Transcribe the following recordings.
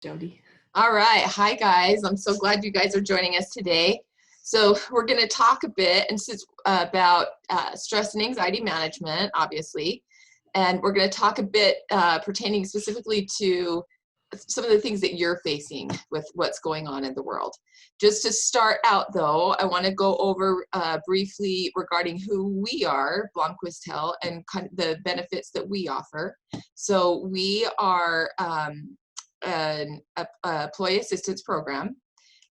Jody. All right. Hi, guys. I'm so glad you guys are joining us today. So we're going to talk a bit about stress and anxiety management, obviously. And we're going to talk a bit pertaining specifically to some of the things that you're facing with what's going on in the world. Just to start out, though, I want to go over briefly regarding who we are, Blomquist Health, and kind of the benefits that we offer. So we are an employee assistance program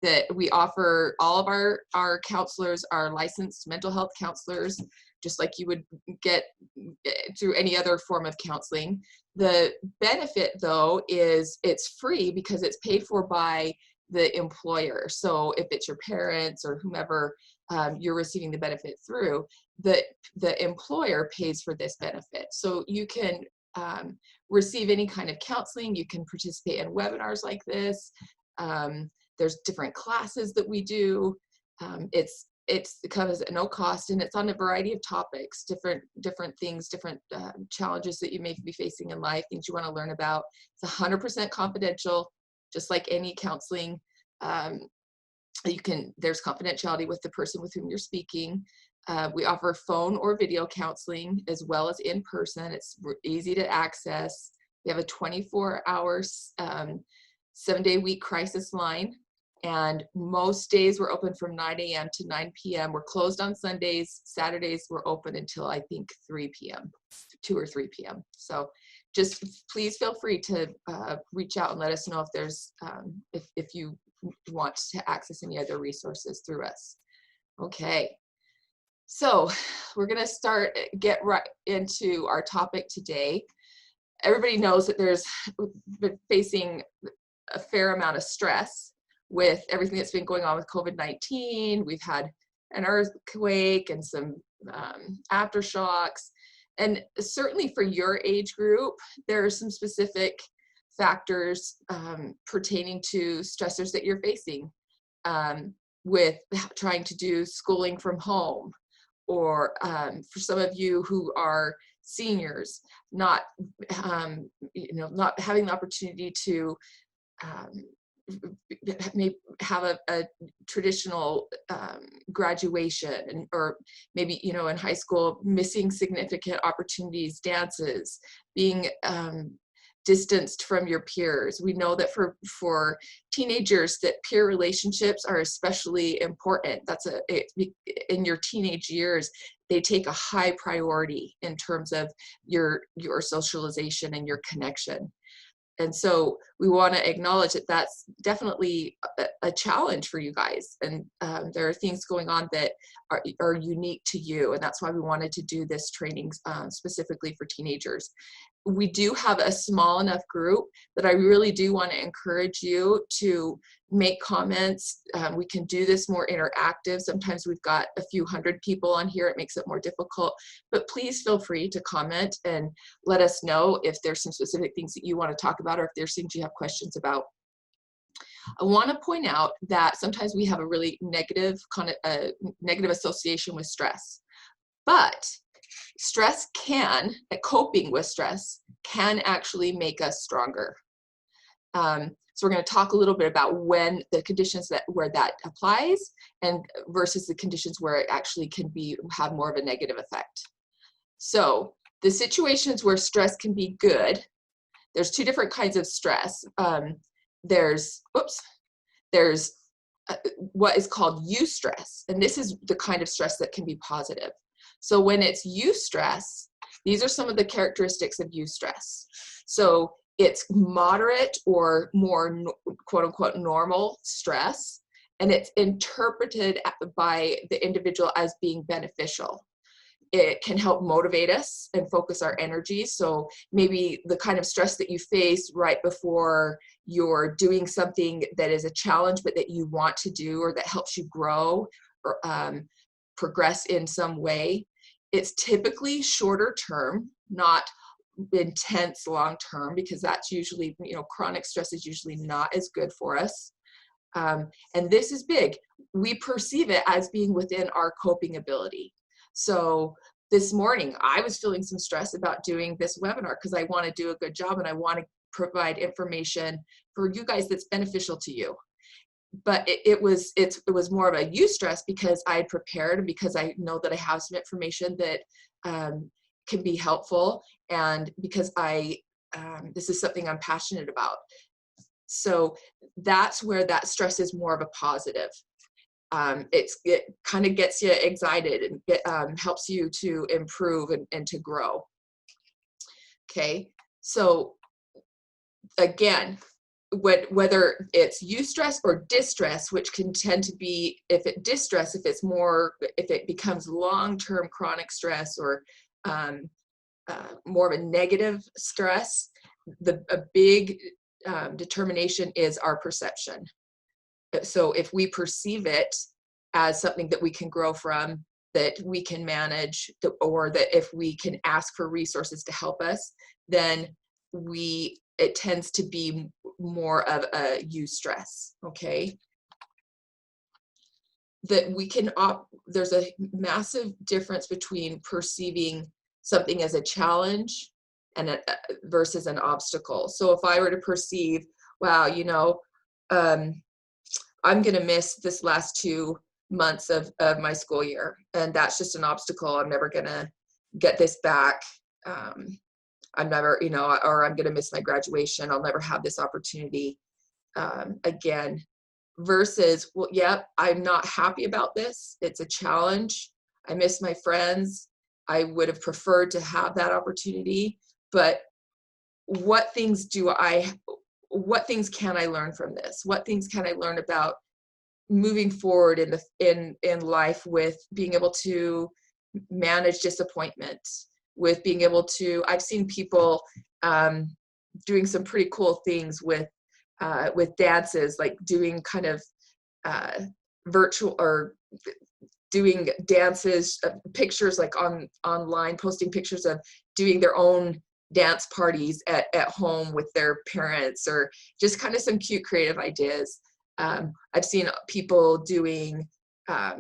that we offer. All of our counselors are licensed mental health counselors, just like you would get through any other form of counseling. The benefit, though, is it's free because it's paid for by the employer. So if it's your parents or whomever you're receiving the benefit through, the employer pays for this benefit. So you can receive any kind of counseling. You can participate in webinars like this. There's different classes that we do. It comes at no cost, and it's on a variety of topics, different things, different challenges that you may be facing in life, things you want to learn about. It's 100% confidential, just like any counseling. There's confidentiality with the person with whom you're speaking. We offer phone or video counseling as well as in person. It's easy to access. We have a 24-hour, 7-day-a-week crisis line. And most days we're open from 9 a.m. to 9 p.m. We're closed on Sundays. Saturdays we're open until I think 3 p.m., 2 or 3 p.m. So just please feel free to reach out and let us know if there's if you want to access any other resources through us. Okay. So we're going to get right into our topic today. Everybody knows that there's been facing a fair amount of stress with everything that's been going on with COVID-19. We've had an earthquake and some aftershocks. And certainly for your age group, there are some specific factors pertaining to stressors that you're facing with trying to do schooling from home, or for some of you who are seniors, not having the opportunity to maybe have a traditional graduation, or maybe in high school missing significant opportunities, dances, being distanced from your peers. We know that for teenagers that peer relationships are especially important. In your teenage years, they take a high priority in terms of your socialization and your connection. And so we want to acknowledge that that's definitely a challenge for you guys. And there are things going on that are unique to you. And that's why we wanted to do this training specifically for teenagers. We do have a small enough group that I really do want to encourage you to make comments. We can do this more interactive. Sometimes we've got a few hundred people on here. It makes it more difficult, but please feel free to comment and let us know if there's some specific things that you want to talk about, or if there's things you have questions about. I want to point out that sometimes we have a really negative association with stress, but coping with stress can actually make us stronger. So we're going to talk a little bit about when the conditions where that applies, and versus the conditions where it actually can have more of a negative effect. So the situations where stress can be good, there's two different kinds of stress. There's what is called eustress, and this is the kind of stress that can be positive. So when it's eustress, these are some of the characteristics of eustress. So it's moderate or more quote unquote normal stress, and it's interpreted by the individual as being beneficial. It can help motivate us and focus our energy. So maybe the kind of stress that you face right before you're doing something that is a challenge, but that you want to do, or that helps you grow or progress in some way. It's typically shorter term, not intense long term, because that's usually, chronic stress is usually not as good for us. And this is big. We perceive it as being within our coping ability. So this morning, I was feeling some stress about doing this webinar because I want to do a good job and I want to provide information for you guys that's beneficial to you. But it was more of a eustress because I had prepared and because I know that I have some information that can be helpful, and because this is something I'm passionate about. So that's where that stress is more of a positive. It kind of gets you excited and helps you to improve and to grow. Okay, so again, whether it's eustress or distress, which can tend to be, if it becomes long-term chronic stress or more of a negative stress, a big determination is our perception. So if we perceive it as something that we can grow from, that we can manage, or that if we can ask for resources to help us, then it tends to be more of a eustress, okay? That we can there's a massive difference between perceiving something as a challenge and versus an obstacle. So if I were to perceive, wow, I'm going to miss this last 2 months of my school year, and that's just an obstacle. I'm never going to get this back. I'm never, or I'm going to miss my graduation. I'll never have this opportunity again. Versus, well, yep, I'm not happy about this. It's a challenge. I miss my friends. I would have preferred to have that opportunity, but what things can I learn from this? What things can I learn about moving forward in life, with being able to manage disappointment, with being able to, I've seen people doing some pretty cool things with dances, like doing kind of virtual, or doing dances, pictures like online, posting pictures of doing their own dance parties at home with their parents, or just kind of some cute creative ideas. I've seen people doing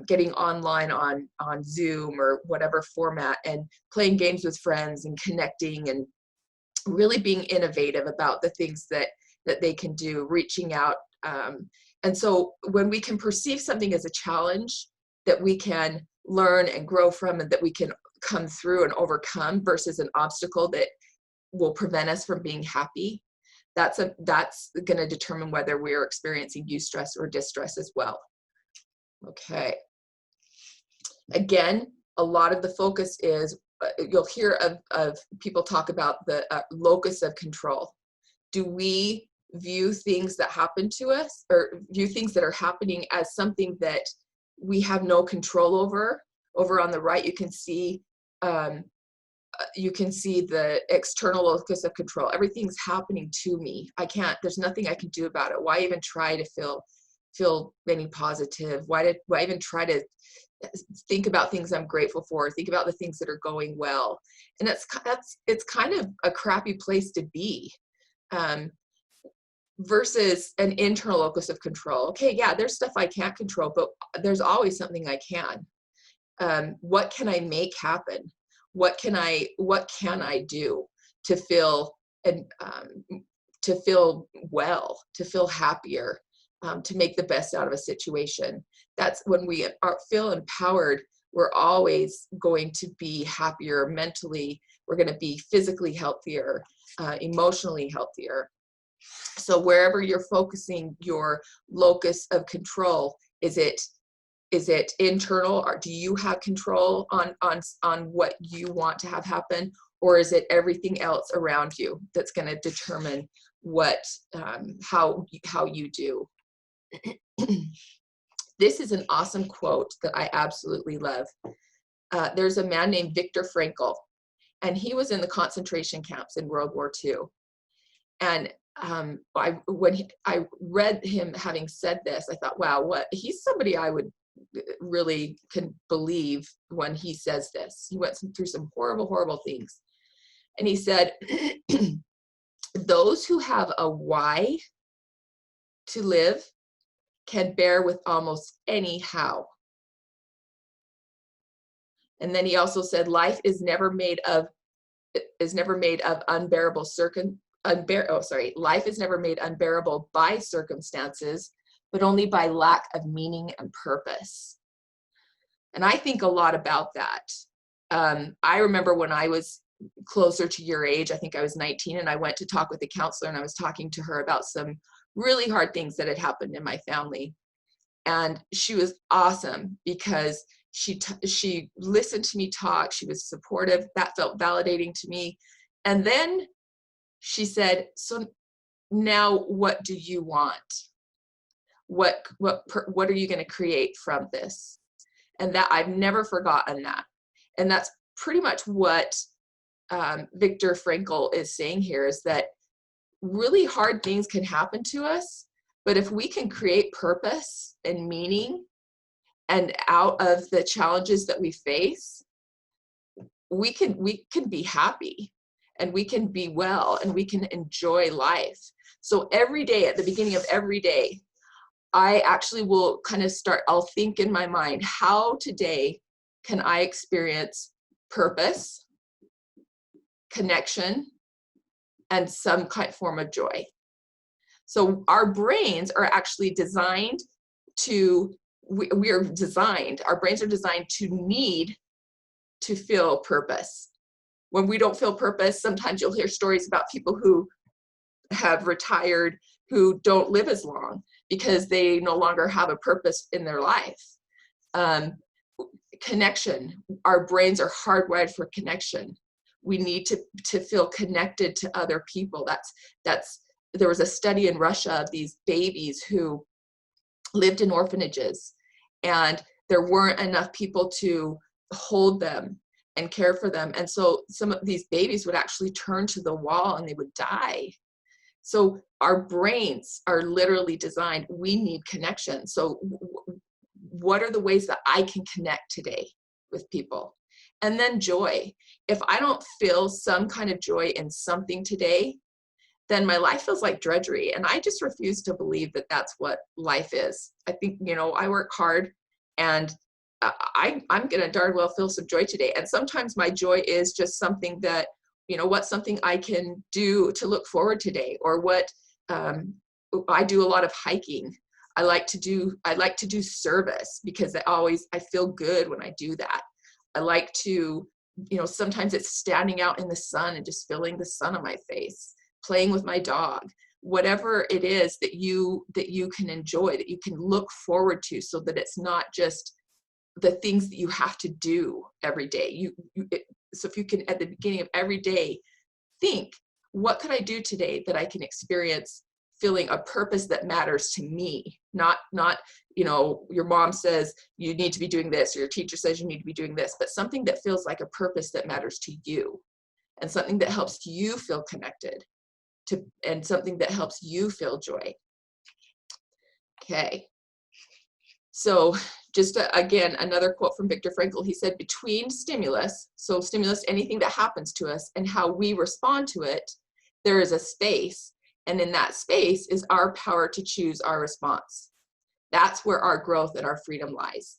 getting online on Zoom or whatever format and playing games with friends and connecting and really being innovative about the things that they can do, reaching out. And so when we can perceive something as a challenge that we can learn and grow from, and that we can come through and overcome, versus an obstacle that will prevent us from being happy, that's going to determine whether we're experiencing eustress or distress as well. Okay. Again, a lot of the focus is, you'll hear of people talk about the locus of control. Do we view things that happen to us, or view things that are happening, as something that we have no control over? Over on the right, you can see the external locus of control. Everything's happening to me. There's nothing I can do about it. Why even try to feel any positive? Why even try to think about things I'm grateful for, think about the things that are going well? And it's kind of a crappy place to be. Versus an internal locus of control. Okay, yeah, there's stuff I can't control, but there's always something I can. What can I make happen? What can I do to feel well, to feel happier, to make the best out of a situation? That's when we feel empowered. We're always going to be happier mentally. We're going to be physically healthier, emotionally healthier. So wherever you're focusing your locus of control, is it internal, or do you have control on what you want to have happen, or is it everything else around you that's going to determine how you do? This is an awesome quote that I absolutely love. There's a man named Viktor Frankel, and he was in the concentration camps in World War II. And when I read him having said this, I thought, wow, he's somebody I would really can believe when he says this. He went through some horrible, horrible things. And he said, those who have a why to live can bear with almost any how. And then he also said, life is never made of unbearable life is never made unbearable by circumstances, but only by lack of meaning and purpose. And I think a lot about that. I remember when I was closer to your age, I think I was 19, and I went to talk with a counselor, and I was talking to her about some really hard things that had happened in my family. And she was awesome because she listened to me talk. She was supportive. That felt validating to me. And then she said, so now what do you want? What are you going to create from this? And that I've never forgotten that. And that's pretty much what Viktor Frankel is saying here, is that really hard things can happen to us, but if we can create purpose and meaning and out of the challenges that we face, we can be happy, and we can be well, and we can enjoy life. So every day, at the beginning of every day, I actually will kind of I'll think in my mind, how today can I experience purpose, connection, and some kind of form of joy. So our brains are actually designed to, our brains are designed to need to feel purpose. When we don't feel purpose, sometimes you'll hear stories about people who have retired, who don't live as long because they no longer have a purpose in their life. Connection, our brains are hardwired for connection. We need to feel connected to other people. There was a study in Russia of these babies who lived in orphanages, and there weren't enough people to hold them and care for them. And so some of these babies would actually turn to the wall and they would die. So our brains are literally designed, we need connection. So what are the ways that I can connect today with people? And then joy. If I don't feel some kind of joy in something today, then my life feels like drudgery. And I just refuse to believe that that's what life is. I think, I work hard, and I'm going to darn well feel some joy today. And sometimes my joy is just something that, what's something I can do to look forward today, or what I do a lot of hiking. I like to do service because I feel good when I do that. I like to, sometimes it's standing out in the sun and just feeling the sun on my face, playing with my dog, whatever it is that you can enjoy, that you can look forward to, so that it's not just the things that you have to do every day. So if you can, at the beginning of every day, think, what could I do today that I can experience feeling a purpose that matters to me? Not, your mom says you need to be doing this, or your teacher says you need to be doing this, but something that feels like a purpose that matters to you, and something that helps you feel connected to, and something that helps you feel joy. Okay. So just again, another quote from Viktor Frankel. He said, between stimulus, so stimulus, anything that happens to us, and how we respond to it, there is a space. And in that space is our power to choose our response. That's where our growth and our freedom lies.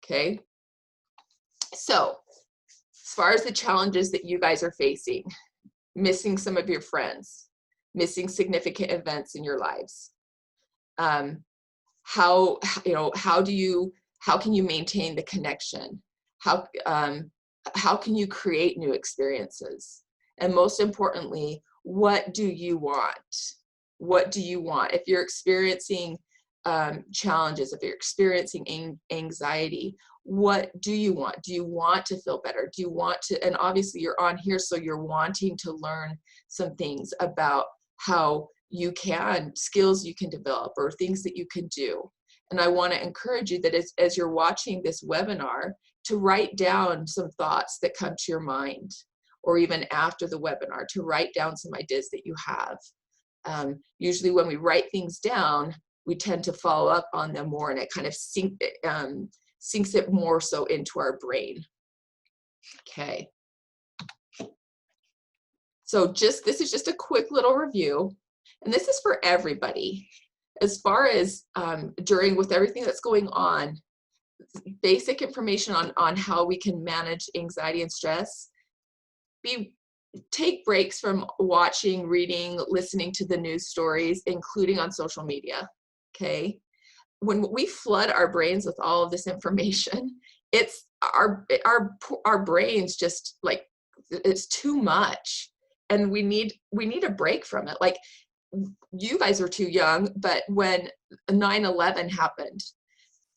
Okay. So as far as the challenges that you guys are facing, missing some of your friends, missing significant events in your lives, how can you maintain the connection? How can you create new experiences? And most importantly, what do you want? What do you want? If you're experiencing challenges, if you're experiencing anxiety, what do you want? Do you want to feel better? Do you want to, and obviously you're on here, so you're wanting to learn some things about how you can, skills you can develop, or things that you can do. And I want to encourage you that as you're watching this webinar, to write down some thoughts that come to your mind, or even after the webinar, to write down some ideas that you have. Usually when we write things down, we tend to follow up on them more, and it kind of sinks it more so into our brain. Okay. So this is just a quick little review, and this is for everybody. As far as with everything that's going on, basic information on how we can manage anxiety and stress. Be take breaks from watching, reading, listening to the news stories, including on social media, okay? When we flood our brains with all of this information, it's our brains just like, it's too much, and we need a break from it. Like, you guys were too young, but when 9/11 happened,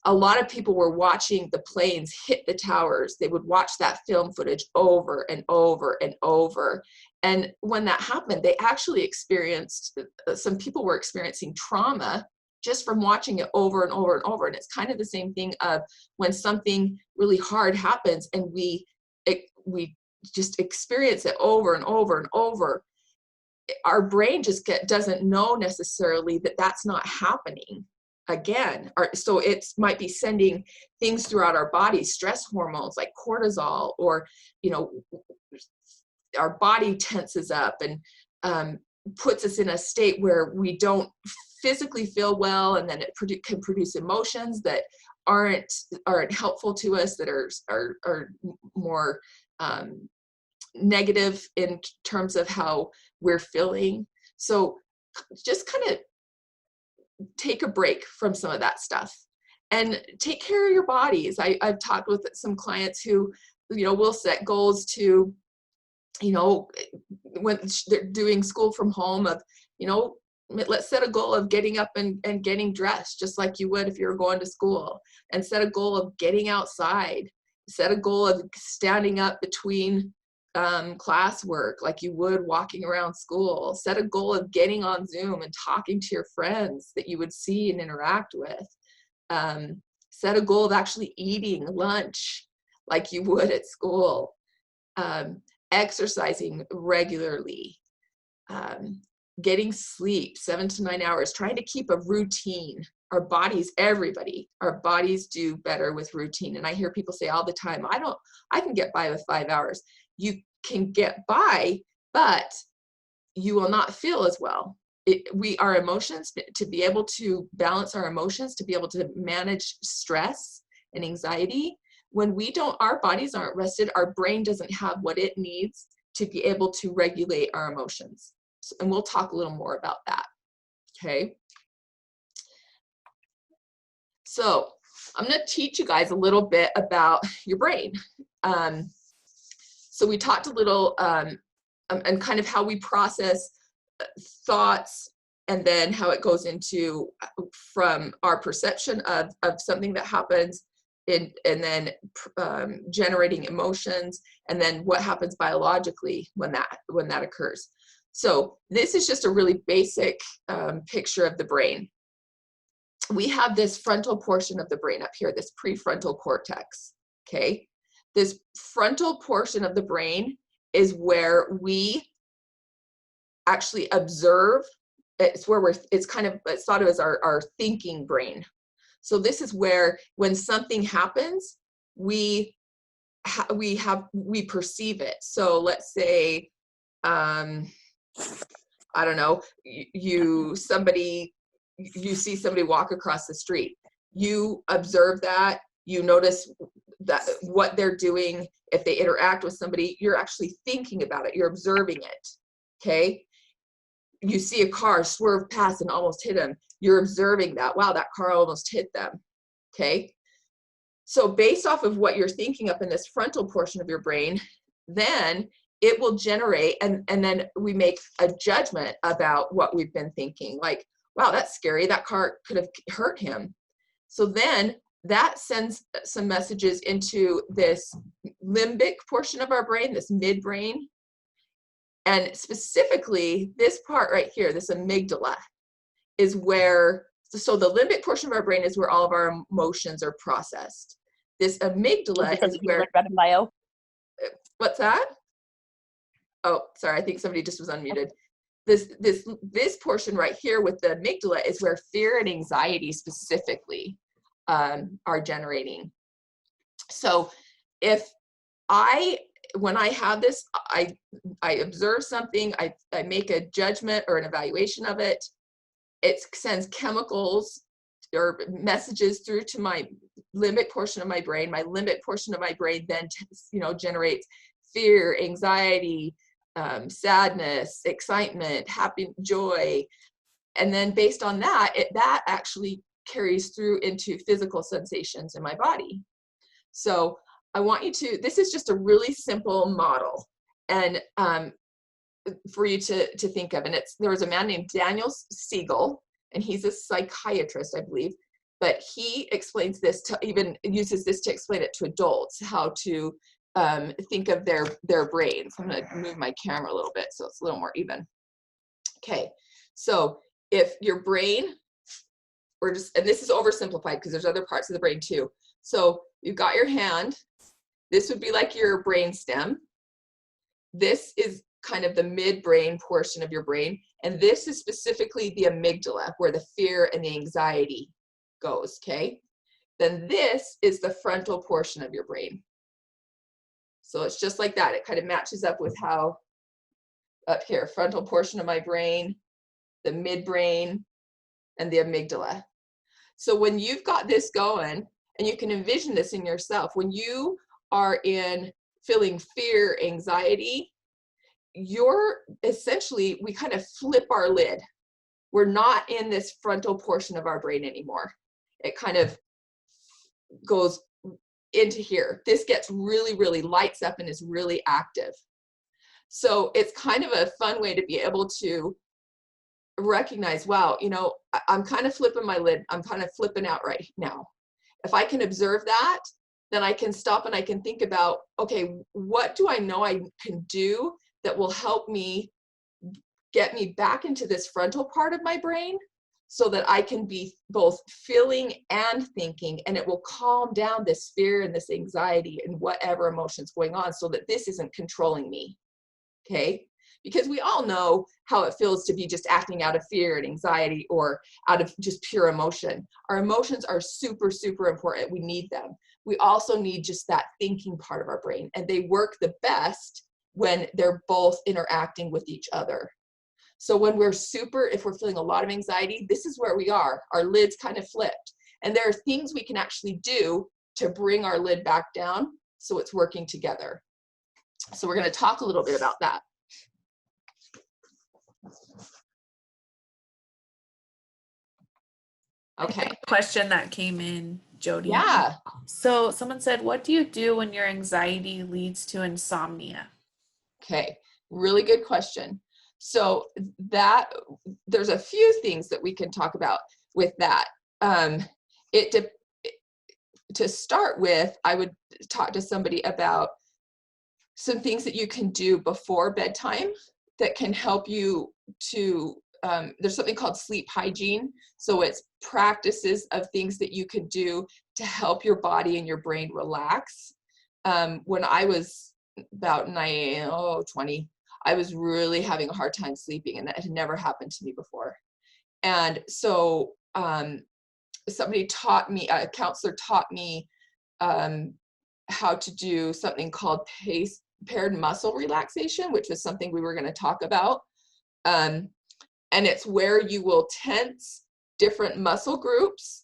a lot of people were watching the planes hit the towers. They would watch that film footage over and over and over. And when that happened, they actually experienced, some people were experiencing trauma just from watching it over and over and over. And it's kind of the same thing of when something really hard happens and we just experience it over and over and over. Our brain just doesn't know necessarily that that's not happening again. So it might be sending things throughout our body, stress hormones like cortisol, or, you know, our body tenses up and puts us in a state where we don't physically feel well, and then it can produce emotions that aren't helpful to us, that are more negative in terms of how we're feeling. So just kind of take a break from some of that stuff and take care of your bodies. I've talked with some clients who, you know, will set goals to, you know, when they're doing school from home, of, you know, let's set a goal of getting up and getting dressed just like you would if you were going to school, and set a goal of getting outside, set a goal of standing up between classwork like you would walking around school, set a goal of getting on Zoom and talking to your friends that you would see and interact with, set a goal of actually eating lunch like you would at school, exercising regularly, getting sleep 7 to 9 hours, trying to keep a routine. Our bodies, our bodies do better with routine. And I hear people say all the time, I can get by with 5 hours. You can get by, but you will not feel as well. Our emotions, to be able to balance our emotions, to be able to manage stress and anxiety, when our bodies aren't rested, our brain doesn't have what it needs to be able to regulate our emotions. And we'll talk a little more about that, okay? So I'm gonna teach you guys a little bit about your brain. So we talked a little and kind of how we process thoughts, and then how it goes into from our perception of something that happens, and then generating emotions, and then what happens biologically when that occurs. So this is just a really basic picture of the brain. We have this frontal portion of the brain up here, this prefrontal cortex, okay? This frontal portion of the brain is where we actually observe. It's where it's thought of as our thinking brain. So this is where, when something happens, we perceive it. So let's say, I don't know, you see somebody walk across the street. You observe that. You notice that what they're doing. If they interact with somebody, you're actually thinking about it. You're observing it, okay? You see a car swerve past and almost hit them. You're observing that. Wow, that car almost hit them, okay? So based off of what you're thinking up in this frontal portion of your brain, then it will generate, and then we make a judgment about what we've been thinking. Like, wow, that's scary. That car could have hurt him. So then that sends some messages into this limbic portion of our brain, this midbrain. And specifically, this part right here, this amygdala, is where, so the limbic portion of our brain is where all of our emotions are processed. This amygdala is where, bio. What's that? Oh, sorry, I think somebody just was unmuted. This portion right here with the amygdala is where fear and anxiety specifically are generating. So when I have this, I observe something, I make a judgment or an evaluation of it, it sends chemicals or messages through to my limbic portion of my brain. My limbic portion of my brain then generates fear, anxiety, sadness, excitement, happy, joy. And then based on that, that actually carries through into physical sensations in my body. So I want you to, this is just a really simple model, and for you to think of. And there was a man named Daniel Siegel, and he's a psychiatrist, I believe, but he explains this uses this to explain it to adults, how to think of their brains. I'm going to move my camera a little bit so it's a little more even. Okay, so if your brain, and this is oversimplified because there's other parts of the brain too. So you've got your hand. This would be like your brain stem. This is kind of the midbrain portion of your brain. And this is specifically the amygdala, where the fear and the anxiety goes, okay? Then this is the frontal portion of your brain. So it's just like that. It kind of matches up with how up here, frontal portion of my brain, the midbrain, and the amygdala. So when you've got this going, and you can envision this in yourself, when you are feeling fear, anxiety, we kind of flip our lid. We're not in this frontal portion of our brain anymore. It kind of goes into here. This gets really, really lights up and is really active. So it's kind of a fun way to be able to recognize, wow, I'm kind of flipping my lid. I'm kind of flipping out right now. If I can observe that, then I can stop and I can think about, okay, what do I know I can do that will help me get me back into this frontal part of my brain so that I can be both feeling and thinking, and it will calm down this fear and this anxiety and whatever emotion's going on so that this isn't controlling me, okay? Because we all know how it feels to be just acting out of fear and anxiety or out of just pure emotion. Our emotions are super, super important. We need them. We also need just that thinking part of our brain, and they work the best when they're both interacting with each other. So when if we're feeling a lot of anxiety, this is where we are. Our lid's kind of flipped. And there are things we can actually do to bring our lid back down so it's working together. So we're going to talk a little bit about that. Okay. Question that came in, Jody. Yeah. So someone said, what do you do when your anxiety leads to insomnia? Okay. Really good question. So there's a few things that we can talk about with that. To start with, I would talk to somebody about some things that you can do before bedtime that can help you to, there's something called sleep hygiene. So it's practices of things that you could do to help your body and your brain relax. When I was about 20, I was really having a hard time sleeping, and that had never happened to me before. And so somebody taught me, a counselor taught me how to do something called paired muscle relaxation, which was something we were going to talk about. And it's where you will tense different muscle groups,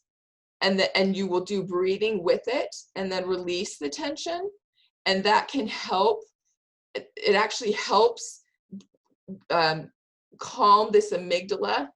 and you will do breathing with it and then release the tension. And that can help. It actually helps calm this amygdala,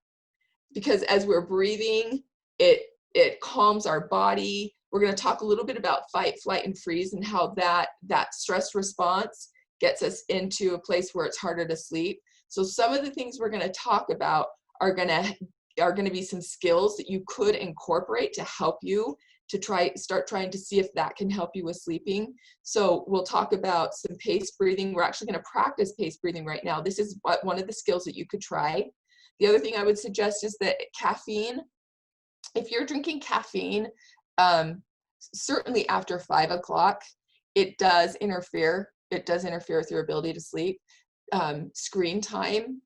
because as we're breathing, it calms our body. We're going to talk a little bit about fight, flight, and freeze, and how that stress response gets us into a place where it's harder to sleep. So some of the things we're going to talk about are going to be some skills that you could incorporate to help you to start trying to see if that can help you with sleeping. So we'll talk about some paced breathing. We're actually going to practice paced breathing right now. This is one of the skills that you could try. The other thing I would suggest is that caffeine, if you're drinking caffeine, certainly after 5 o'clock, it does interfere with your ability to sleep. Screen time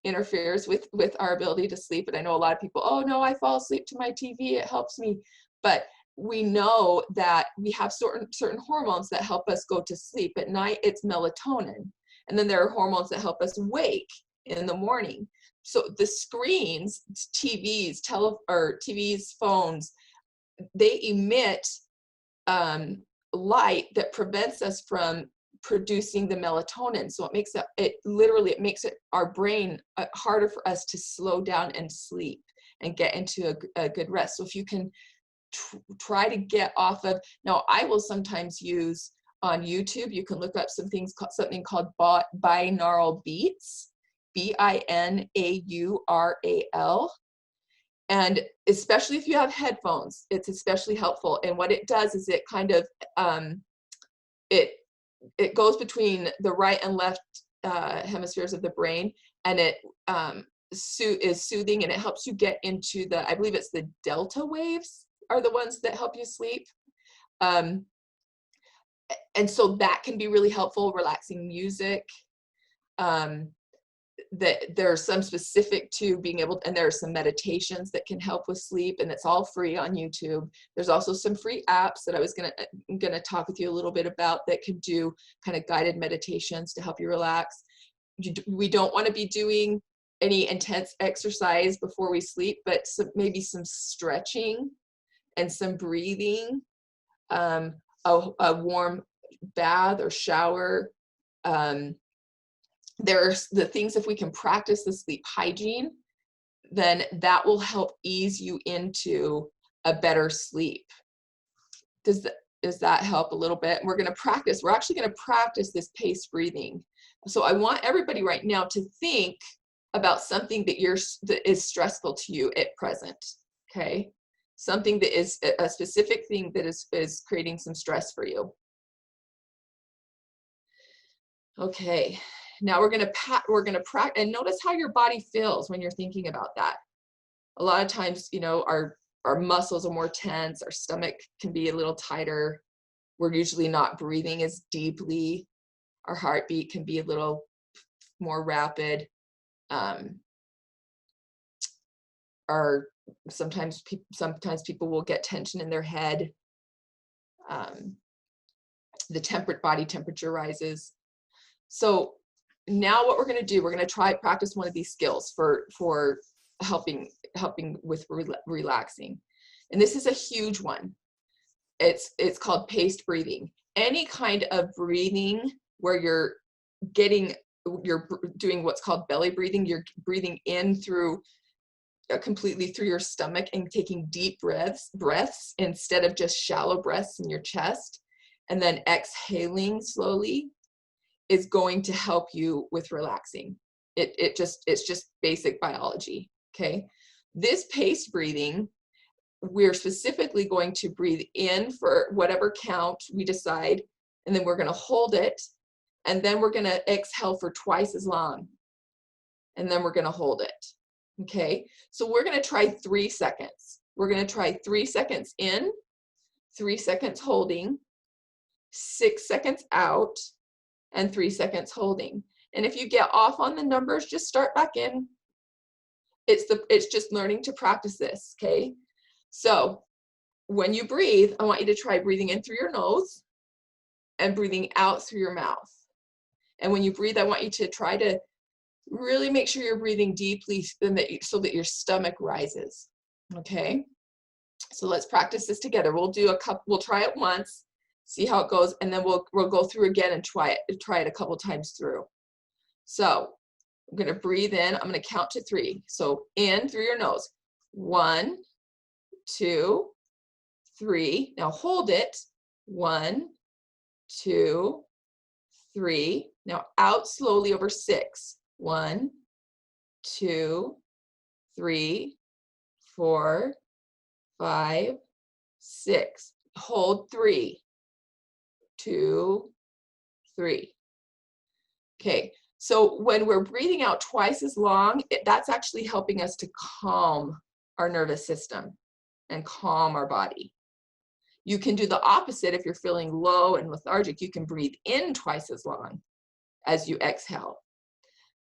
interferes with our ability to sleep. And I know a lot of people, oh no, I fall asleep to my TV, it helps me. But we know that we have certain hormones that help us go to sleep. At night, it's melatonin. And then there are hormones that help us wake in the morning. So the screens, TVs, phones, they emit light that prevents us from producing the melatonin. So it makes it literally, it makes it our brain harder for us to slow down and sleep and get into a good rest. So if you can try to get off of, now I will sometimes use on YouTube, you can look up something called binaural beats, B-I-N-A-U-R-A-L. And especially if you have headphones, it's especially helpful. And what it does is it kind of, it goes between the right and left hemispheres of the brain, and it is soothing, and it helps you get into the, I believe it's the delta waves are the ones that help you sleep. And so that can be really helpful, relaxing music. That there are some specific to being able, and there are some meditations that can help with sleep, and it's all free on YouTube. There's also some free apps that I was gonna talk with you a little bit about that can do kind of guided meditations to help you relax. We don't want to be doing any intense exercise before we sleep, but maybe some stretching and some breathing, a warm bath or shower. There's the things, if we can practice the sleep hygiene, then that will help ease you into a better sleep. Does that help a little bit? We're actually going to practice this paced breathing. So I want everybody right now to think about something that is stressful to you at present, okay? Something that is a specific thing that is creating some stress for you. Okay. Now we're gonna practice, and notice how your body feels when you're thinking about that. A lot of times, you know, our muscles are more tense, our stomach can be a little tighter. We're usually not breathing as deeply. Our heartbeat can be a little more rapid. Sometimes people will get tension in their head. The body temperature rises. So now what we're going to do, we're going to practice one of these skills for helping with relaxing. And this is a huge one. It's called paced breathing. Any kind of breathing where you're doing what's called belly breathing. You're breathing in through completely through your stomach and taking deep breaths instead of just shallow breaths in your chest, and then exhaling slowly, is going to help you with relaxing. It's just basic biology, okay? This paced breathing, we're specifically going to breathe in for whatever count we decide, and then we're going to hold it, and then we're going to exhale for twice as long, and then we're going to hold it, okay? So we're going to try 3 seconds. We're going to try 3 seconds in, 3 seconds holding, 6 seconds out, and 3 seconds holding. And if you get off on the numbers, just start back in. It's just learning to practice this, okay? So when you breathe, I want you to try breathing in through your nose and breathing out through your mouth. And when you breathe, I want you to try to really make sure you're breathing deeply so that your stomach rises, okay? So let's practice this together. We'll try it once, see how it goes, and then we'll go through again and try it a couple times through. So I'm going to breathe in. I'm going to count to 3. So in through your nose. 1, 2, 3. Now hold it. 1, 2, 3. Now out slowly over 6. 1, 2, 3, 4, 5, 6. Hold 3, 2, 3. Okay, so when we're breathing out twice as long, that's actually helping us to calm our nervous system and calm our body. You can do the opposite if you're feeling low and lethargic. You can breathe in twice as long as you exhale.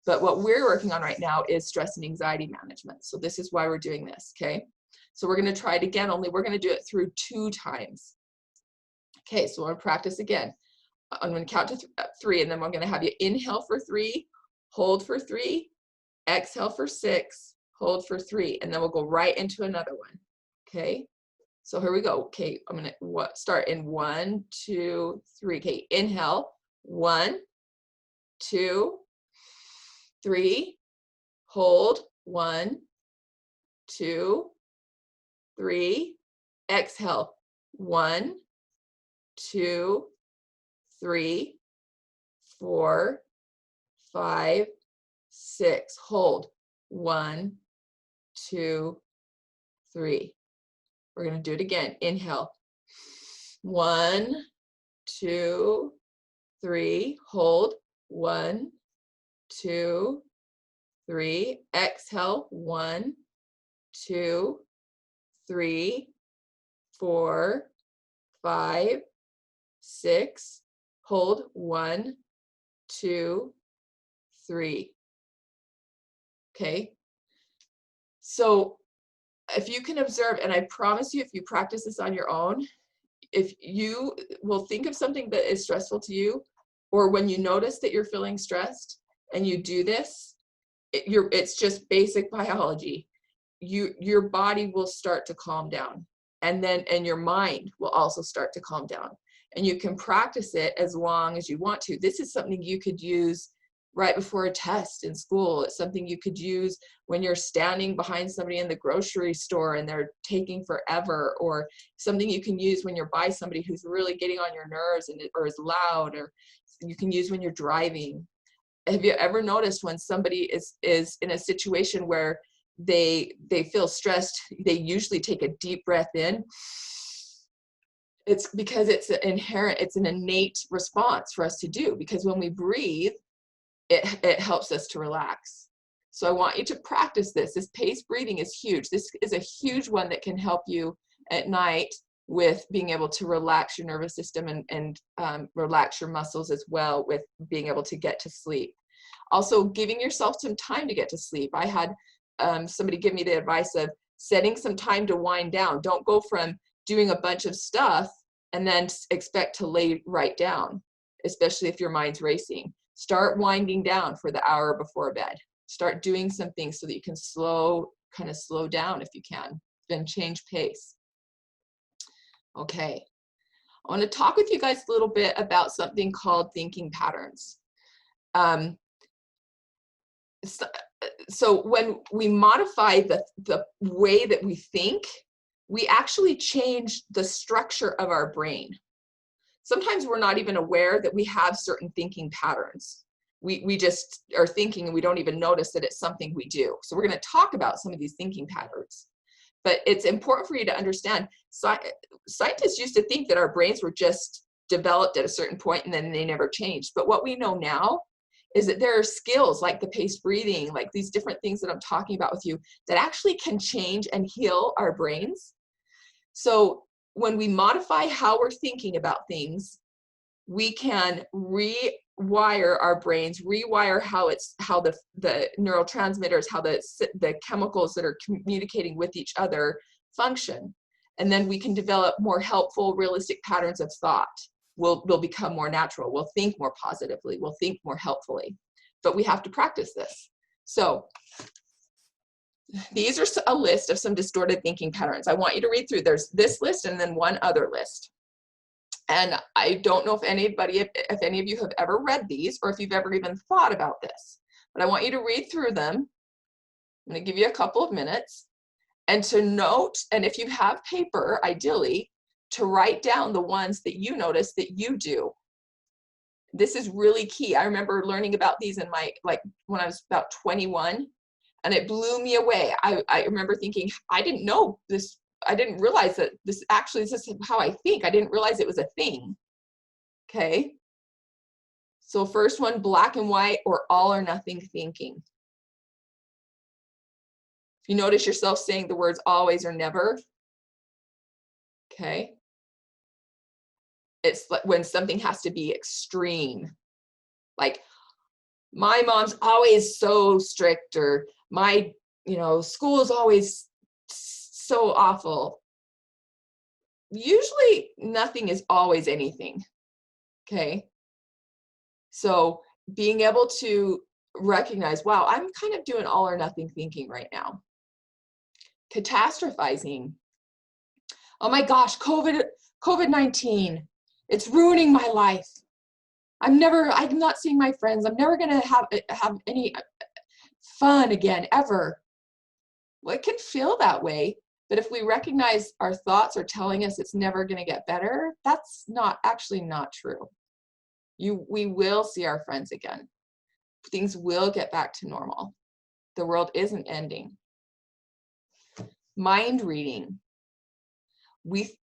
But what we're working on right now is stress and anxiety management. So this is why we're doing this, okay? So we're going to try it again, only we're going to do it through 2 times. Okay, so we're going to practice again. I'm going to count to 3, and then I'm going to have you inhale for 3, hold for 3, exhale for 6, hold for 3, and then we'll go right into another one. Okay, so here we go. Okay, I'm going to start in 1, 2, 3. Okay, inhale, 1, 2, 3, hold, 1, 2, 3, exhale, 1, 2, 3, 4, 5, 6, hold, 1, 2, 3. We're going to do it again. Inhale, 1, 2, 3, hold, 1, 2, 3, exhale, 1, 2, 3, 4, 5, 6, hold, 1, 2, 3. Okay, so if you can observe, and I promise you, if you practice this on your own, if you will think of something that is stressful to you, or when you notice that you're feeling stressed and you do this, it's just basic biology. Your body will start to calm down, and your mind will also start to calm down. And you can practice it as long as you want to. This is something you could use right before a test in school. It's something you could use when you're standing behind somebody in the grocery store and they're taking forever, or something you can use when you're by somebody who's really getting on your nerves or is loud, or you can use when you're driving. Have you ever noticed when somebody is in a situation where they feel stressed, they usually take a deep breath in? It's because it's an innate response for us to do, because when we breathe, it helps us to relax. So I want you to practice this. This paced breathing is huge. This is a huge one that can help you at night with being able to relax your nervous system and relax your muscles as well, with being able to get to sleep. Also, giving yourself some time to get to sleep. I had somebody give me the advice of setting some time to wind down. Don't go from doing a bunch of stuff and then expect to lay right down, especially if your mind's racing. Start winding down for the hour before bed. Start doing something so that you can kind of slow down if you can, then change pace. Okay, I want to talk with you guys a little bit about something called thinking patterns. So when we modify the way that we think, we actually change the structure of our brain. Sometimes we're not even aware that we have certain thinking patterns. We just are thinking and we don't even notice that it's something we do. So we're going to talk about some of these thinking patterns. But it's important for you to understand, scientists used to think that our brains were just developed at a certain point and then they never changed. But what we know now is that there are skills like the paced breathing, like these different things that I'm talking about with you, that actually can change and heal our brains. So when we modify how we're thinking about things, we can rewire our brains, rewire how the neurotransmitters, how the chemicals that are communicating with each other function. And then we can develop more helpful, realistic patterns of thought. We'll become more natural. We'll think more positively. We'll think more helpfully. But we have to practice this. So these are a list of some distorted thinking patterns. I want you to read through. There's this list and then one other list. And I don't know if any of you have ever read these, or if you've ever even thought about this. But I want you to read through them. I'm going to give you a couple of minutes. And to note, and if you have paper, ideally, to write down the ones that you notice that you do. This is really key. I remember learning about these in when I was about 21, and it blew me away. I remember thinking, I didn't know this. I didn't realize that this is how I think. I didn't realize it was a thing. Okay. So first one, black and white or all or nothing thinking. If you notice yourself saying the words always or never, okay. It's like when something has to be extreme. Like, my mom's always so strict, or my, school is always so awful. Usually nothing is always anything. Okay. So being able to recognize, wow, I'm kind of doing all or nothing thinking right now. Catastrophizing. Oh my gosh, COVID-19, it's ruining my life. I'm not seeing my friends. I'm never going to have any fun again, ever. Well, it can feel that way, but if we recognize our thoughts are telling us it's never going to get better, that's actually not true. We will see our friends again. Things will get back to normal. The world isn't ending. Mind reading. We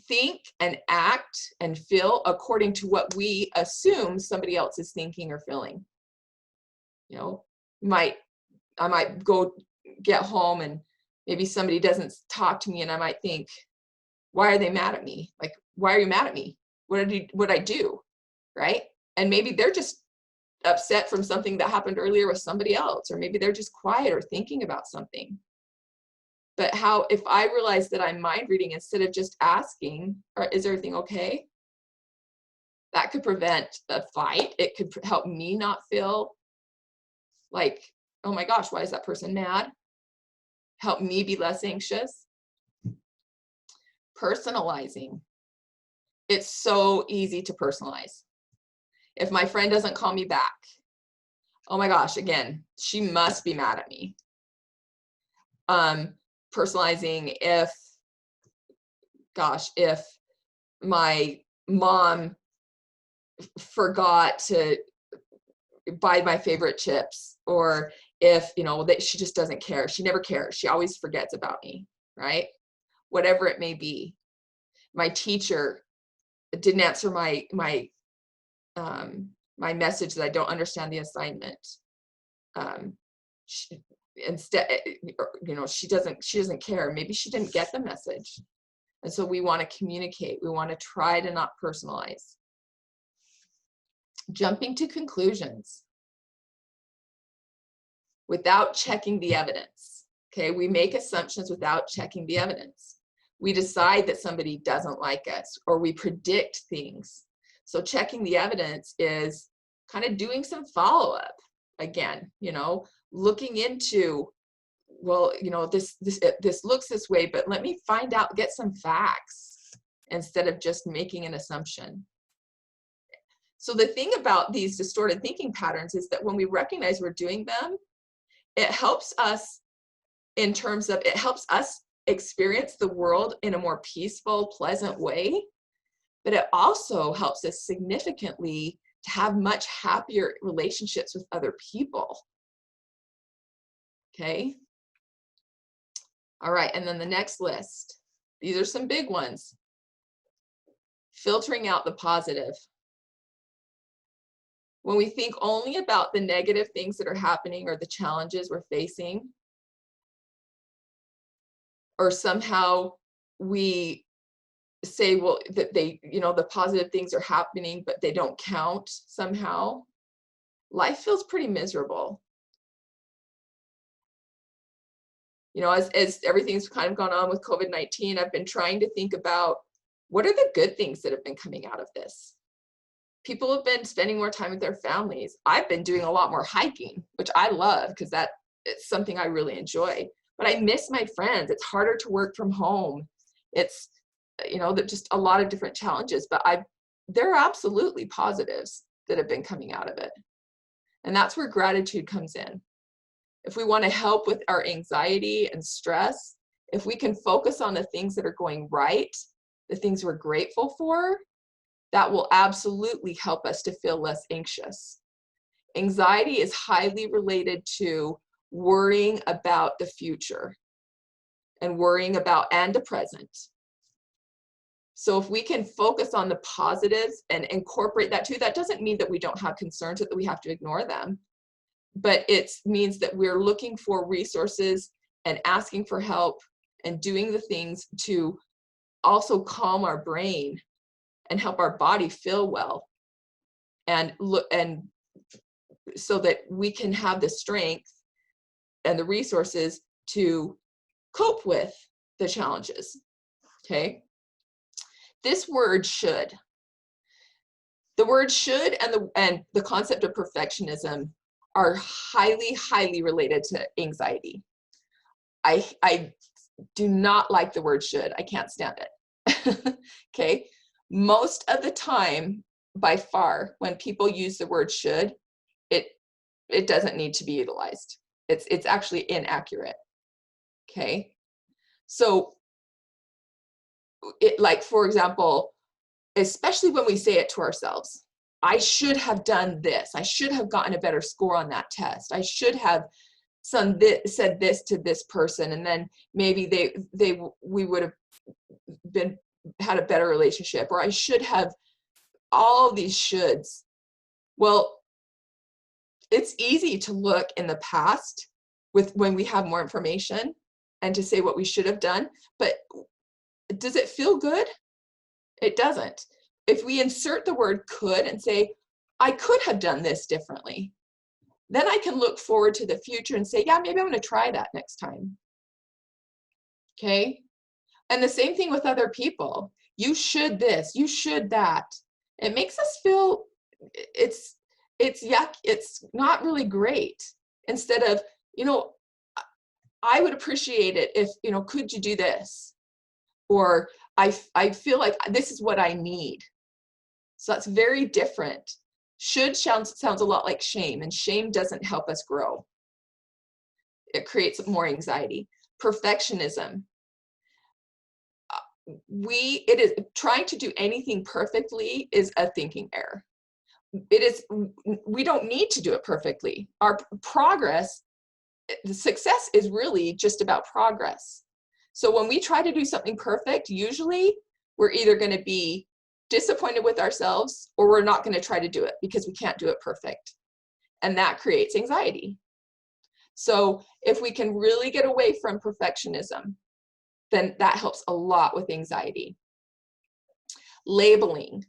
think and act and feel according to what we assume somebody else is thinking or feeling. You know, I might go get home and maybe somebody doesn't talk to me, and I might think, why are they mad at me? Like, why are you mad at me? What did I do? Right? And maybe they're just upset from something that happened earlier with somebody else, or maybe they're just quiet or thinking about something. But if I realize that I'm mind reading instead of just asking, is everything okay? That could prevent a fight. It could help me not feel like, oh my gosh, why is that person mad? Help me be less anxious. Personalizing. It's so easy to personalize. If my friend doesn't call me back, oh my gosh, again, she must be mad at me. Personalizing if my mom forgot to buy my favorite chips, or if, that she just doesn't care. She never cares. She always forgets about me, right? Whatever it may be. My teacher didn't answer my message that I don't understand the assignment. Instead, she doesn't care. Maybe she didn't get the message. And so we want to communicate. We want to try to not personalize. Jumping to conclusions without checking the evidence. Okay, we make assumptions without checking the evidence. We decide that somebody doesn't like us, or we predict things. So checking the evidence is kind of doing some follow-up. Again, looking into, well, this looks this way, but let me find out, get some facts instead of just making an assumption. So the thing about these distorted thinking patterns is that when we recognize we're doing them, it helps us experience the world in a more peaceful, pleasant way, but it also helps us significantly to have much happier relationships with other people. Okay? All right, and then the next list. These are some big ones. Filtering out the positive. When we think only about the negative things that are happening or the challenges we're facing, or somehow we say, well, that the positive things are happening, but they don't count somehow, life feels pretty miserable. As everything's kind of gone on with COVID-19, I've been trying to think about what are the good things that have been coming out of this. People have been spending more time with their families. I've been doing a lot more hiking, which I love because it's something I really enjoy. But I miss my friends. It's harder to work from home. It's, just a lot of different challenges, but there are absolutely positives that have been coming out of it. And that's where gratitude comes in. If we want to help with our anxiety and stress, if we can focus on the things that are going right, the things we're grateful for, that will absolutely help us to feel less anxious. Anxiety is highly related to worrying about the future and worrying about the present. So if we can focus on the positives and incorporate that too, that doesn't mean that we don't have concerns, that we have to ignore them. But it means that we're looking for resources and asking for help and doing the things to also calm our brain and help our body feel well, and so that we can have the strength and the resources to cope with the challenges. Okay. This word should. The word should and the concept of perfectionism are highly, highly related to anxiety. I do not like the word should. I can't stand it. Okay. Most of the time, by far, when people use the word should, it doesn't need to be utilized. It's actually inaccurate. Okay. So like, for example, especially when we say it to ourselves, I should have done this. I should have gotten a better score on that test. I should have said this to this person, and then maybe we would have had a better relationship, or I should have, all these shoulds. Well, it's easy to look in the past when we have more information and to say what we should have done, but does it feel good? It doesn't. If we insert the word could and say, I could have done this differently, then I can look forward to the future and say, yeah, maybe I'm going to try that next time. Okay. And the same thing with other people. You should this, you should that. It makes us feel it's yuck. It's not really great. Instead of, I would appreciate it if, could you do this? Or I feel like this is what I need. So that's very different. Should sounds a lot like shame, and shame doesn't help us grow. It creates more anxiety. Perfectionism. It is trying to do anything perfectly is a thinking error. We don't need to do it perfectly. Our progress, the success is really just about progress. So when we try to do something perfect, usually we're either going to be disappointed with ourselves, or we're not going to try to do it because we can't do it perfect. And that creates anxiety. So if we can really get away from perfectionism, then that helps a lot with anxiety. Labeling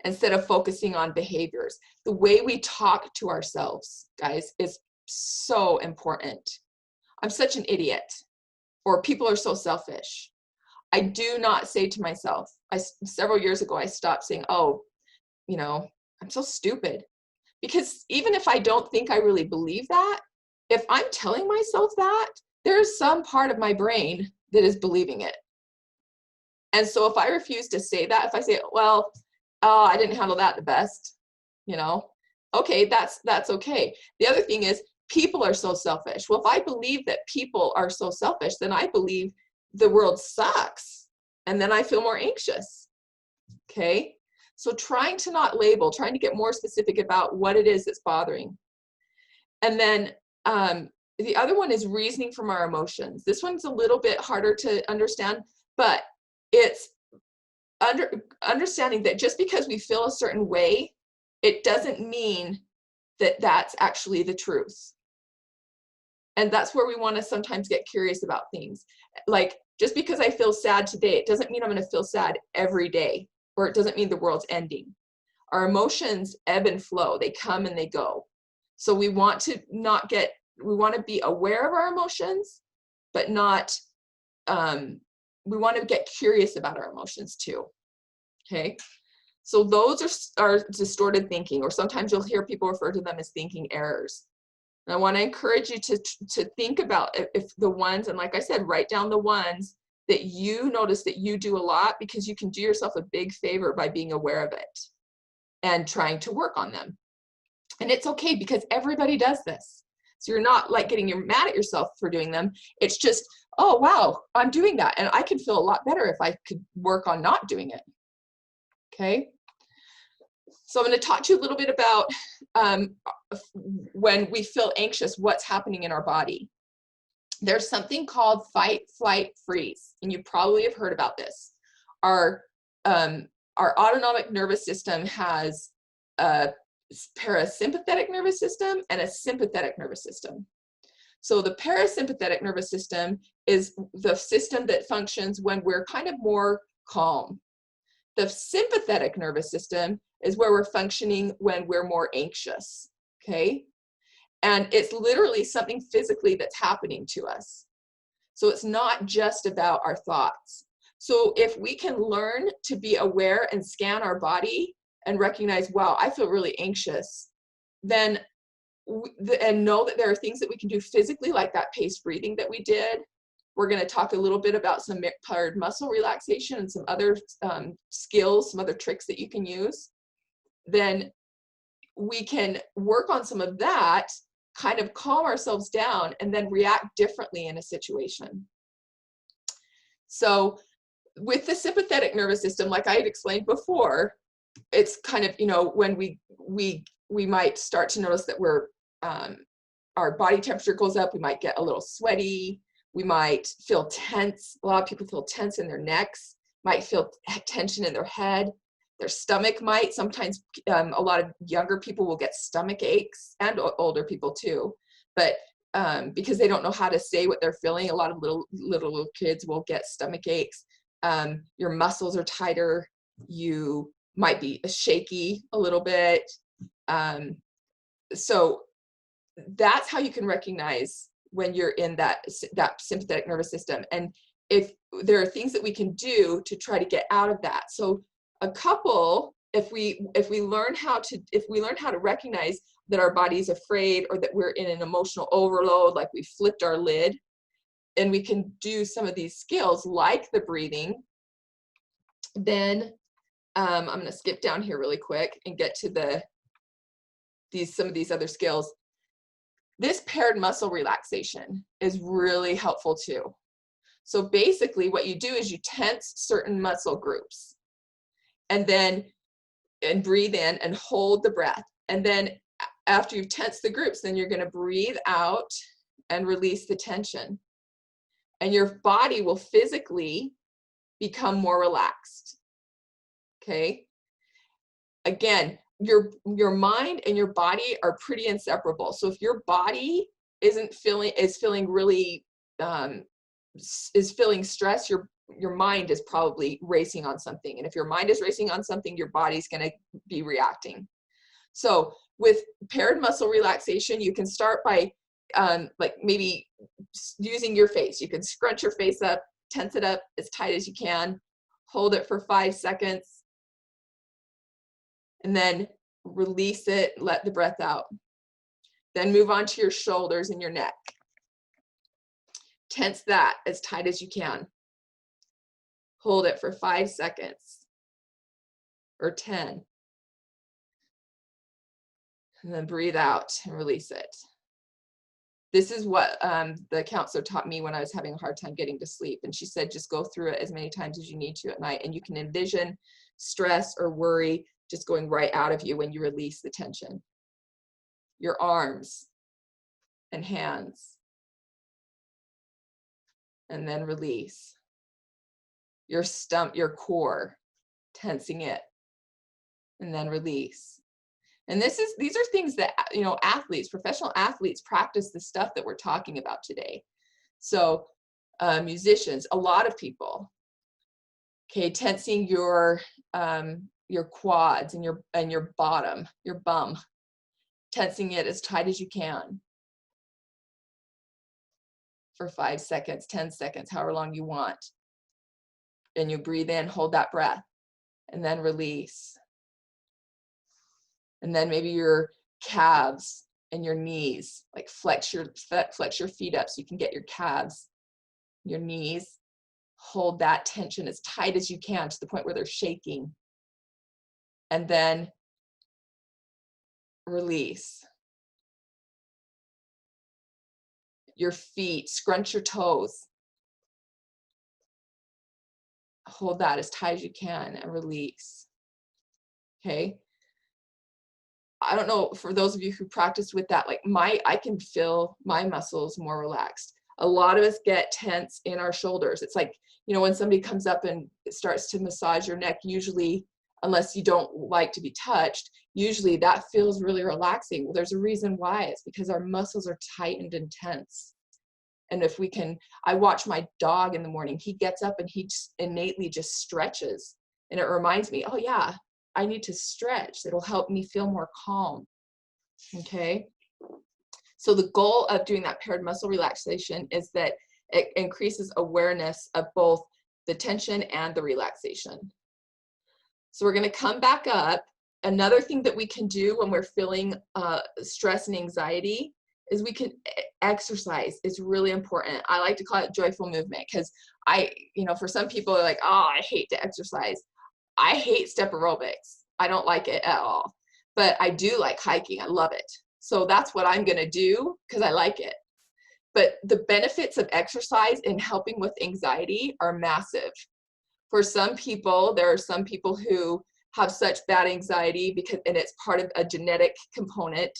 instead of focusing on behaviors. The way we talk to ourselves, guys, is so important. I'm such an idiot, or people are so selfish. I do not say to myself, several years ago, I stopped saying, oh, I'm so stupid. Because even if I don't think I really believe that, if I'm telling myself that, there's some part of my brain that is believing it. And so if I refuse to say that, if I say, well, oh, I didn't handle that the best, okay, that's okay. The other thing is, people are so selfish. Well, if I believe that people are so selfish, then I believe the world sucks. And then I feel more anxious. Okay. So trying to not label, trying to get more specific about what it is that's bothering. And then the other one is reasoning from our emotions. This one's a little bit harder to understand, but it's understanding that just because we feel a certain way, it doesn't mean that that's actually the truth. And that's where we want to sometimes get curious about things. Like, just because I feel sad today, it doesn't mean I'm going to feel sad every day, or it doesn't mean the world's ending. Our emotions ebb and flow. They come and they go. So we want to be aware of our emotions, but not, we want to get curious about our emotions too. Okay. So those are distorted thinking, or sometimes you'll hear people refer to them as thinking errors. And I want to encourage you to think about if the ones, and like I said, write down the ones that you notice that you do a lot, because you can do yourself a big favor by being aware of it and trying to work on them. And it's okay, because everybody does this. So you're not like getting mad at yourself for doing them. It's just, oh, wow, I'm doing that. And I could feel a lot better if I could work on not doing it. Okay. So I'm going to talk to you a little bit about when we feel anxious, what's happening in our body. There's something called fight, flight, freeze, and you probably have heard about this. Our autonomic nervous system has a parasympathetic nervous system and a sympathetic nervous system. So the parasympathetic nervous system is the system that functions when we're kind of more calm. The sympathetic nervous system is where we're functioning when we're more anxious, okay? And it's literally something physically that's happening to us. So it's not just about our thoughts. So if we can learn to be aware and scan our body and recognize, wow, I feel really anxious, then and know that there are things that we can do physically, like that paced breathing that we did. We're going to talk a little bit about some paired muscle relaxation and some other skills, some other tricks that you can use. then we can work on some of that, kind of calm ourselves down, and then react differently in a situation. So with the sympathetic nervous system, like I had explained before, it's kind of, when we might start to notice that our body temperature goes up, we might get a little sweaty, we might feel tense. A lot of people feel tense in their necks, might feel tension in their head. Their stomach might, sometimes a lot of younger people will get stomach aches, and older people too. But because they don't know how to say what they're feeling, a lot of little kids will get stomach aches. Your muscles are tighter. You might be shaky a little bit. So that's how you can recognize when you're in that sympathetic nervous system. And if there are things that we can do to try to get out of that. So a couple, if we learn how to recognize that our body's afraid, or that we're in an emotional overload, like we flipped our lid, and we can do some of these skills like the breathing, then I'm going to skip down here really quick and get to some of these other skills. This paired muscle relaxation is really helpful too. So basically what you do is you tense certain muscle groups, and breathe in and hold the breath. And then after you've tensed the groups, then you're going to breathe out and release the tension. And your body will physically become more relaxed. Okay? Again, your mind and your body are pretty inseparable. So if your body is feeling really is feeling stress, your mind is probably racing on something. And if your mind is racing on something, your body's going to be reacting. So with paired muscle relaxation, you can start by like maybe using your face. You can scrunch your face up, tense it up as tight as you can, hold it for 5 seconds, and then release it, let the breath out. Then move on to your shoulders and your neck. Tense that as tight as you can. Hold it for 5 seconds or 10. And then breathe out and release it. This is what the counselor taught me when I was having a hard time getting to sleep. And she said, just go through it as many times as you need to at night. And you can envision stress or worry just going right out of you when you release the tension. Your arms and hands. And then release. Your stump, your core, tensing it. And then release. And these are things that, athletes, professional athletes practice the stuff that we're talking about today. So musicians, a lot of people, okay, tensing your quads and your bottom, your bum, tensing it as tight as you can for 5 seconds, 10 seconds, however long you want. And you breathe in, hold that breath, and then release. And then maybe your calves and your knees, like flex your feet up so you can get your calves, your knees, hold that tension as tight as you can to the point where they're shaking. And then release. Your feet, scrunch your toes. Hold that as tight as you can and release. Okay? I don't know, for those of you who practice with that, like I can feel my muscles more relaxed. A lot of us get tense in our shoulders. It's like, when somebody comes up and starts to massage your neck, usually, unless you don't like to be touched, usually that feels really relaxing. Well, there's a reason why. It's because our muscles are tightened and tense. And if we can, I watch my dog in the morning, he gets up and he just innately just stretches. And it reminds me, oh yeah, I need to stretch. It'll help me feel more calm. Okay. So the goal of doing that paired muscle relaxation is that it increases awareness of both the tension and the relaxation. So we're going to come back up. Another thing that we can do when we're feeling stress and anxiety is we can exercise. It's really important. I like to call it joyful movement because for some people are like, oh, I hate to exercise. I hate step aerobics. I don't like it at all. But I do like hiking. I love it. So that's what I'm going to do because I like it. But the benefits of exercise in helping with anxiety are massive. For some people, there are some people who have such bad anxiety and it's part of a genetic component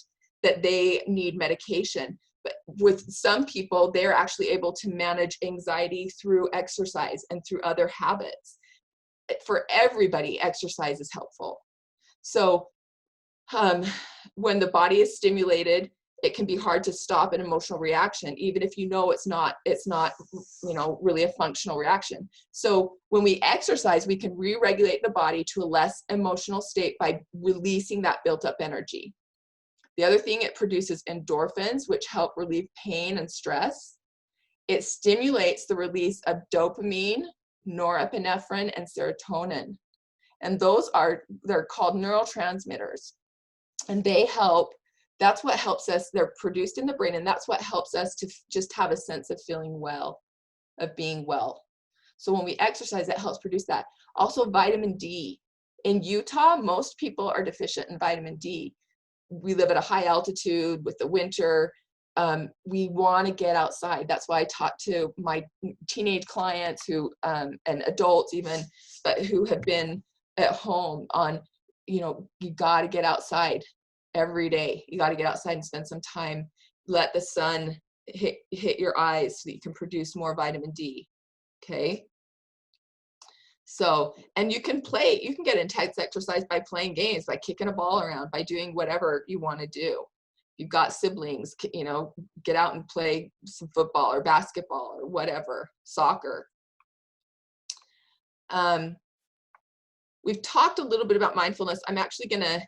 that they need medication. But with some people, they're actually able to manage anxiety through exercise and through other habits. For everybody, exercise is helpful. So when the body is stimulated, it can be hard to stop an emotional reaction, even if you know it's not really a functional reaction. So when we exercise, we can re-regulate the body to a less emotional state by releasing that built-up energy. The other thing, it produces endorphins, which help relieve pain and stress. It stimulates the release of dopamine, norepinephrine, and serotonin. And they're called neurotransmitters. And that's what helps us, they're produced in the brain, and that's what helps us to just have a sense of feeling well, of being well. So when we exercise, it helps produce that. Also, vitamin D. In Utah, most people are deficient in vitamin D. We live at a high altitude with the winter. We want to get outside. That's why I talk to my teenage clients and adults even, but who have been at home on, you got to get outside every day. You got to get outside and spend some time. Let the sun hit your eyes so that you can produce more vitamin D. Okay. So, and you can get intense exercise by playing games, by kicking a ball around, by doing whatever you want to do. You've got siblings, get out and play some football or basketball or whatever, soccer. We've talked a little bit about mindfulness. I'm actually going to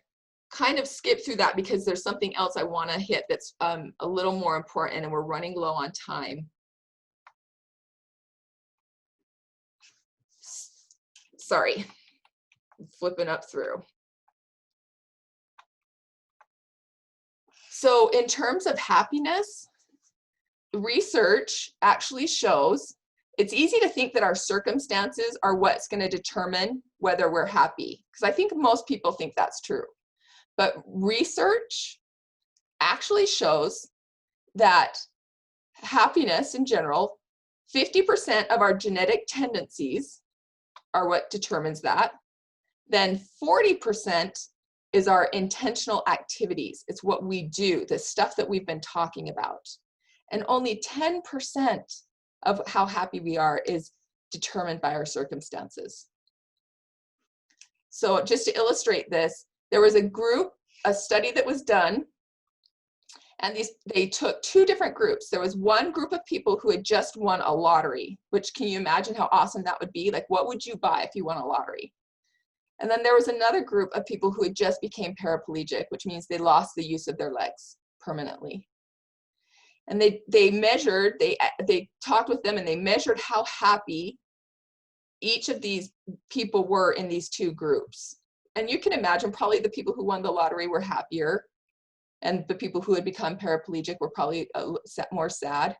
kind of skip through that because there's something else I want to hit that's a little more important, and we're running low on time. Sorry, flipping up through. So in terms of happiness, research actually shows it's easy to think that our circumstances are what's going to determine whether we're happy, because I think most people think that's true. But research actually shows that happiness in general, 50% of our genetic tendencies are what determines that. Then 40% is our intentional activities. It's what we do, the stuff that we've been talking about. And only 10% of how happy we are is determined by our circumstances. So just to illustrate this, there was a study that was done, and they took two different groups. There was one group of people who had just won a lottery, which, can you imagine how awesome that would be? Like, what would you buy if you won a lottery? And then there was another group of people who had just became paraplegic, which means they lost the use of their legs permanently. And they talked with them, and they measured how happy each of these people were in these two groups. And you can imagine probably the people who won the lottery were happier, and the people who had become paraplegic were probably more sad.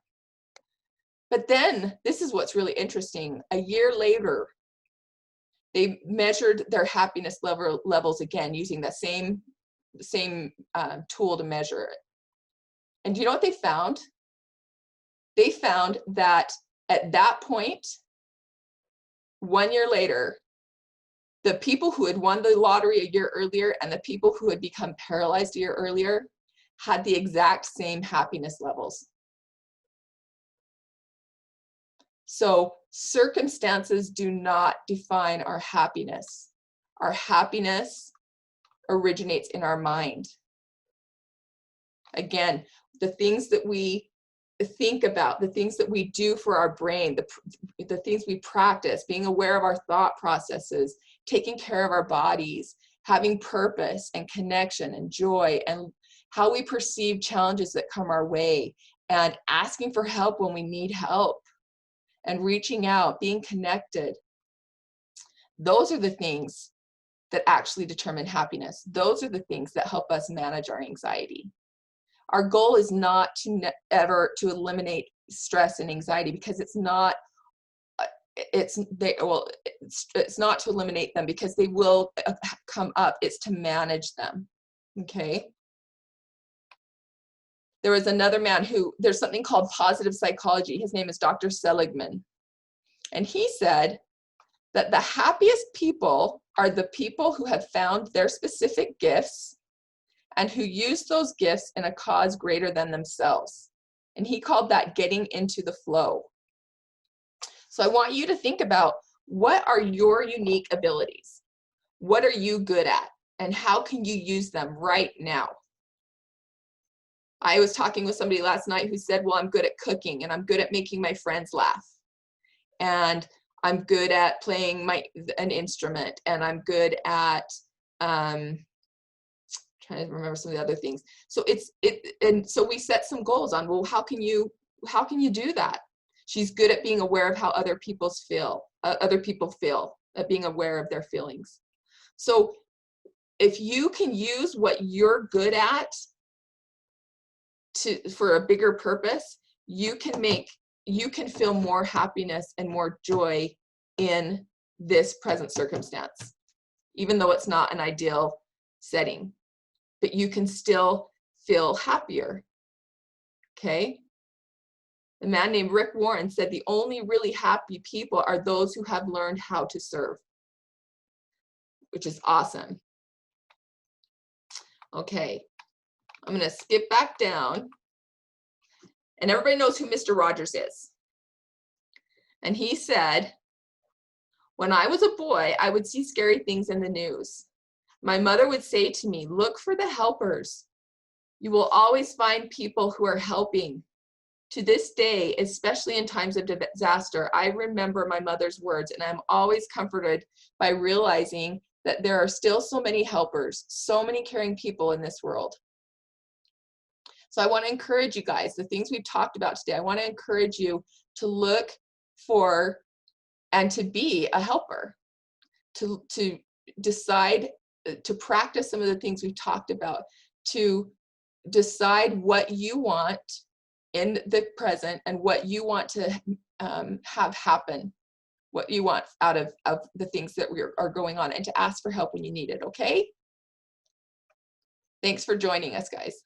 But then, this is what's really interesting. A year later, they measured their happiness levels again using the same tool to measure it. And do you know what they found? They found that at that point, 1 year later, the people who had won the lottery a year earlier and the people who had become paralyzed a year earlier had the exact same happiness levels. So circumstances do not define our happiness. Our happiness originates in our mind. Again, the things that we think about, the things that we do for our brain, the things we practice, being aware of our thought processes, taking care of our bodies, having purpose and connection and joy, and how we perceive challenges that come our way, and asking for help when we need help, and reaching out, being connected. Those are the things that actually determine happiness. Those are the things that help us manage our anxiety. Our goal is not to ever to eliminate stress and anxiety, because it's it's not to eliminate them because they will come up. It's to manage them. Okay. There was another man there's something called positive psychology. His name is Dr. Seligman. And he said that the happiest people are the people who have found their specific gifts and who use those gifts in a cause greater than themselves. And he called that getting into the flow. So I want you to think about, what are your unique abilities? What are you good at? And how can you use them right now? I was talking with somebody last night who said, well, I'm good at cooking and I'm good at making my friends laugh. And I'm good at playing an instrument, and I'm good at trying to remember some of the other things. So and so we set some goals on, well, how can you do that? She's good at being aware of how other people feel, at being aware of their feelings. So if you can use what you're good at for a bigger purpose, you can feel more happiness and more joy in this present circumstance, even though it's not an ideal setting, but you can still feel happier. Okay. A man named Rick Warren said the only really happy people are those who have learned how to serve, which is awesome. Okay, I'm going to skip back down. And everybody knows who Mr. Rogers is. And he said, when I was a boy, I would see scary things in the news. My mother would say to me, look for the helpers. You will always find people who are helping. To this day, especially in times of disaster, I remember my mother's words, and I'm always comforted by realizing that there are still so many helpers, so many caring people in this world. So I want to encourage you guys, the things we've talked about today, I want to encourage you to look for and to be a helper, to decide, to practice some of the things we've talked about, to decide what you want in the present and what you want to have happen, what you want out of the things that are going on, and to ask for help when you need it, okay? Thanks for joining us, guys.